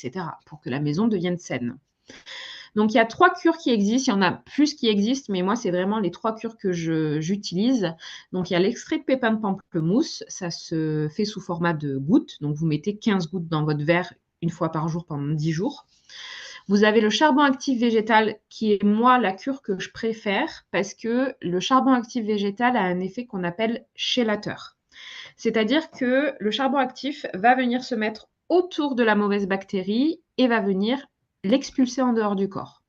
etc., pour que la maison devienne saine. Donc, il y a 3 cures qui existent. Il y en a plus qui existent, mais moi, c'est vraiment les 3 cures que j'utilise. Donc, il y a l'extrait de pépins de pamplemousse. Ça se fait sous format de gouttes. Donc, vous mettez 15 gouttes dans votre verre une fois par jour pendant 10 jours. Vous avez le charbon actif végétal qui est, moi, la cure que je préfère parce que le charbon actif végétal a un effet qu'on appelle chélateur. C'est-à-dire que le charbon actif va venir se mettre autour de la mauvaise bactérie et va venir l'expulser en dehors du corps.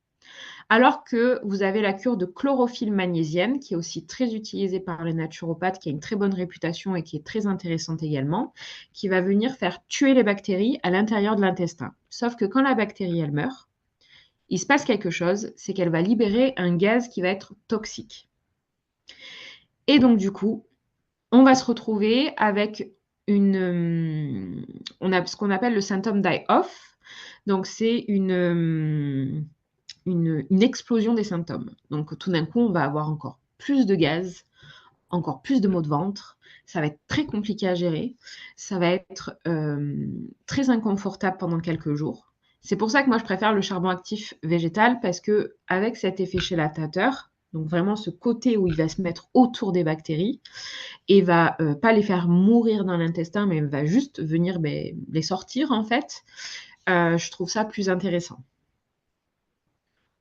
Alors que vous avez la cure de chlorophylle magnésienne, qui est aussi très utilisée par les naturopathes, qui a une très bonne réputation et qui est très intéressante également, qui va venir faire tuer les bactéries à l'intérieur de l'intestin. Sauf que quand la bactérie, elle meurt, il se passe quelque chose, c'est qu'elle va libérer un gaz qui va être toxique. Et donc, du coup, on va se retrouver avec on a ce qu'on appelle le symptôme die-off. Donc, c'est une explosion des symptômes. Donc, tout d'un coup, on va avoir encore plus de gaz, encore plus de maux de ventre. Ça va être très compliqué à gérer. Ça va être très inconfortable pendant quelques jours. C'est pour ça que moi, je préfère le charbon actif végétal parce que avec cet effet chélateur, donc vraiment ce côté où il va se mettre autour des bactéries et va pas les faire mourir dans l'intestin, mais va juste venir les sortir en fait, je trouve ça plus intéressant.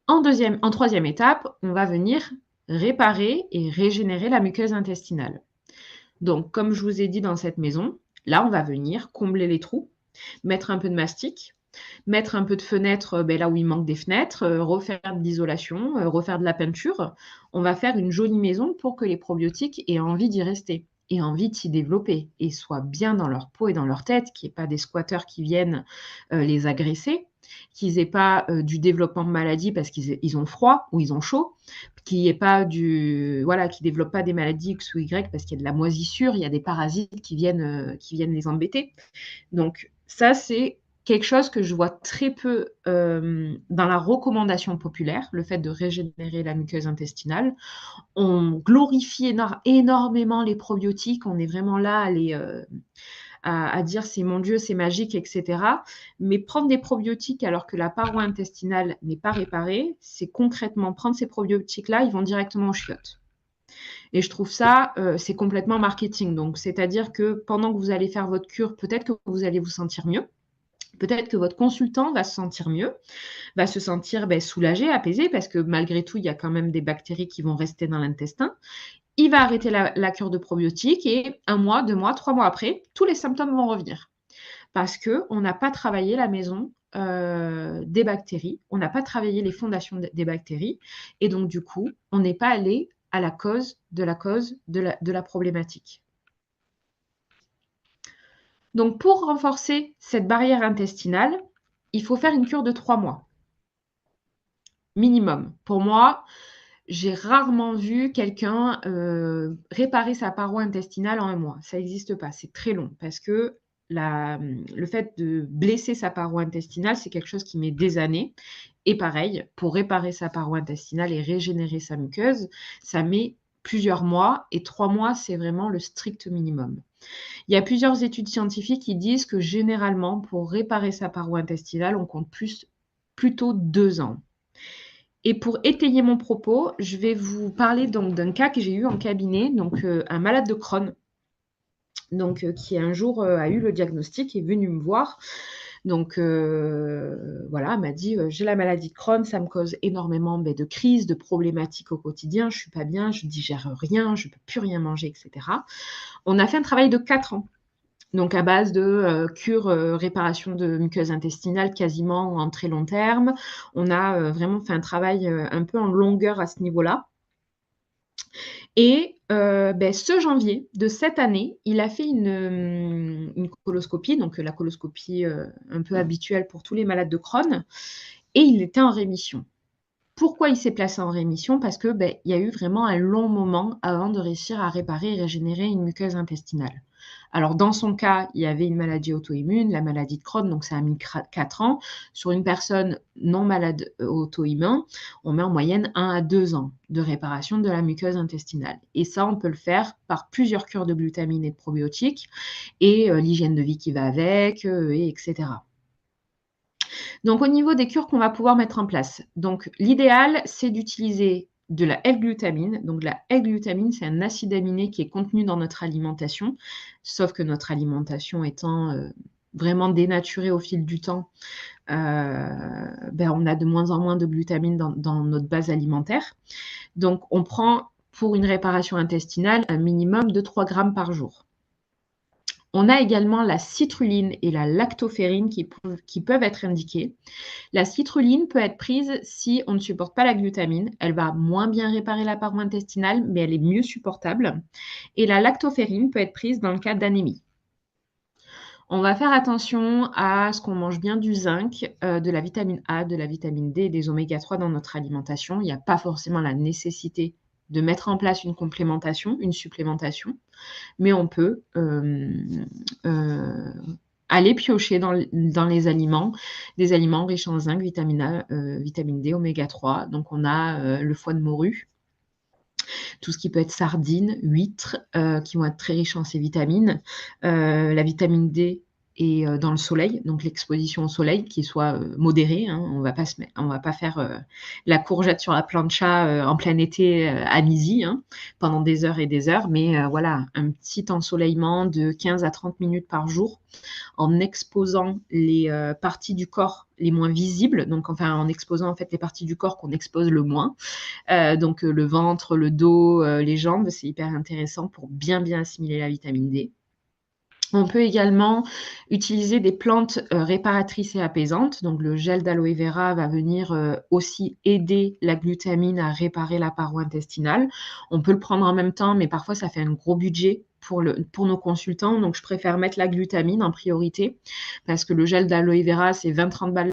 En troisième étape, on va venir réparer et régénérer la muqueuse intestinale. Donc, comme je vous ai dit dans cette maison, là, on va venir combler les trous, mettre un peu de mastic, mettre un peu de fenêtres là où il manque des fenêtres, refaire de l'isolation, refaire de la peinture. On va faire une jolie maison pour que les probiotiques aient envie d'y rester, aient envie de s'y développer et soient bien dans leur peau et dans leur tête, qu'il n'y ait pas des squatteurs qui viennent les agresser, qu'ils n'aient pas du développement de maladies parce qu'ils ont froid ou ils ont chaud, qu'il n'y ait pas qu'ils ne développent pas des maladies X ou Y parce qu'il y a de la moisissure, il y a des parasites qui viennent les embêter. Donc ça, c'est quelque chose que je vois très peu dans la recommandation populaire, le fait de régénérer la muqueuse intestinale. On glorifie énormément les probiotiques, on est vraiment là à dire c'est mon Dieu, c'est magique, etc. Mais prendre des probiotiques alors que la paroi intestinale n'est pas réparée, c'est concrètement prendre ces probiotiques-là, ils vont directement aux chiottes. Et je trouve ça, c'est complètement marketing. Donc, c'est-à-dire que pendant que vous allez faire votre cure, peut-être que vous allez vous sentir mieux. Peut-être que votre consultant va se sentir mieux, va se sentir soulagé, apaisé, parce que malgré tout, il y a quand même des bactéries qui vont rester dans l'intestin. Il va arrêter la cure de probiotiques et 1 mois, 2 mois, 3 mois après, tous les symptômes vont revenir. Parce qu'on n'a pas travaillé la maison des bactéries, on n'a pas travaillé les fondations des bactéries, et donc du coup, on n'est pas allé à la cause de la problématique. Donc, pour renforcer cette barrière intestinale, il faut faire une cure de 3 mois. Minimum. Pour moi, j'ai rarement vu quelqu'un réparer sa paroi intestinale en 1 mois. Ça n'existe pas. C'est très long parce que le fait de blesser sa paroi intestinale, c'est quelque chose qui met des années. Et pareil, pour réparer sa paroi intestinale et régénérer sa muqueuse, ça met plusieurs mois. Et 3 mois, c'est vraiment le strict minimum. Il y a plusieurs études scientifiques qui disent que généralement, pour réparer sa paroi intestinale, on compte plutôt 2 ans. Et pour étayer mon propos, je vais vous parler donc d'un cas que j'ai eu en cabinet, donc un malade de Crohn, donc qui un jour a eu le diagnostic et est venu me voir. Donc voilà, m'a dit j'ai la maladie de Crohn, ça me cause énormément de crises, de problématiques au quotidien, je suis pas bien, je digère rien, je peux plus rien manger, etc. On a fait un travail de 4 ans. Donc à base de cure, réparation de muqueuse intestinale quasiment en très long terme. On a vraiment fait un travail un peu en longueur à ce niveau-là. Et ce janvier de cette année, il a fait une coloscopie, donc la coloscopie un peu habituelle pour tous les malades de Crohn, et il était en rémission. Pourquoi il s'est placé en rémission? Parce que il y a eu vraiment un long moment avant de réussir à réparer et régénérer une muqueuse intestinale. Alors dans son cas, il y avait une maladie auto-immune, la maladie de Crohn, donc ça a mis 4 ans. Sur une personne non malade auto-immune, on met en moyenne 1 à 2 ans de réparation de la muqueuse intestinale. Et ça, on peut le faire par plusieurs cures de glutamine et de probiotiques et l'hygiène de vie qui va avec, etc. Donc au niveau des cures qu'on va pouvoir mettre en place, donc l'idéal, c'est d'utiliser de la L-glutamine. Donc la L-glutamine, c'est un acide aminé qui est contenu dans notre alimentation, sauf que notre alimentation étant, vraiment dénaturée au fil du temps, on a de moins en moins de glutamine dans notre base alimentaire. Donc on prend, pour une réparation intestinale, un minimum de 3 grammes par jour. On a également la citrulline et la lactoferrine qui peuvent être indiquées. La citrulline peut être prise si on ne supporte pas la glutamine. Elle va moins bien réparer la paroi intestinale, mais elle est mieux supportable. Et la lactoferrine peut être prise dans le cas d'anémie. On va faire attention à ce qu'on mange bien du zinc, de la vitamine A, de la vitamine D et des oméga 3 dans notre alimentation. Il n'y a pas forcément la nécessité de mettre en place une complémentation, une supplémentation, mais on peut aller piocher dans les aliments, des aliments riches en zinc, vitamine A, vitamine D, oméga 3. Donc on a le foie de morue, tout ce qui peut être sardines, huîtres, qui vont être très riches en ces vitamines. La vitamine D est dans le soleil, donc l'exposition au soleil qui soit modérée. Hein. On va pas faire la courgette sur la plancha en plein été à midi hein, pendant des heures et des heures, mais voilà, un petit ensoleillement de 15 à 30 minutes par jour en exposant les parties du corps les moins visibles, donc enfin en exposant en fait les parties du corps qu'on expose le moins. Donc le ventre, le dos, les jambes, c'est hyper intéressant pour bien assimiler la vitamine D. On peut également utiliser des plantes réparatrices et apaisantes. Donc le gel d'aloe vera va venir aussi aider la glutamine à réparer la paroi intestinale. On peut le prendre en même temps, mais parfois ça fait un gros budget pour nos consultants. Donc je préfère mettre la glutamine en priorité parce que le gel d'aloe vera, c'est 20-30 balles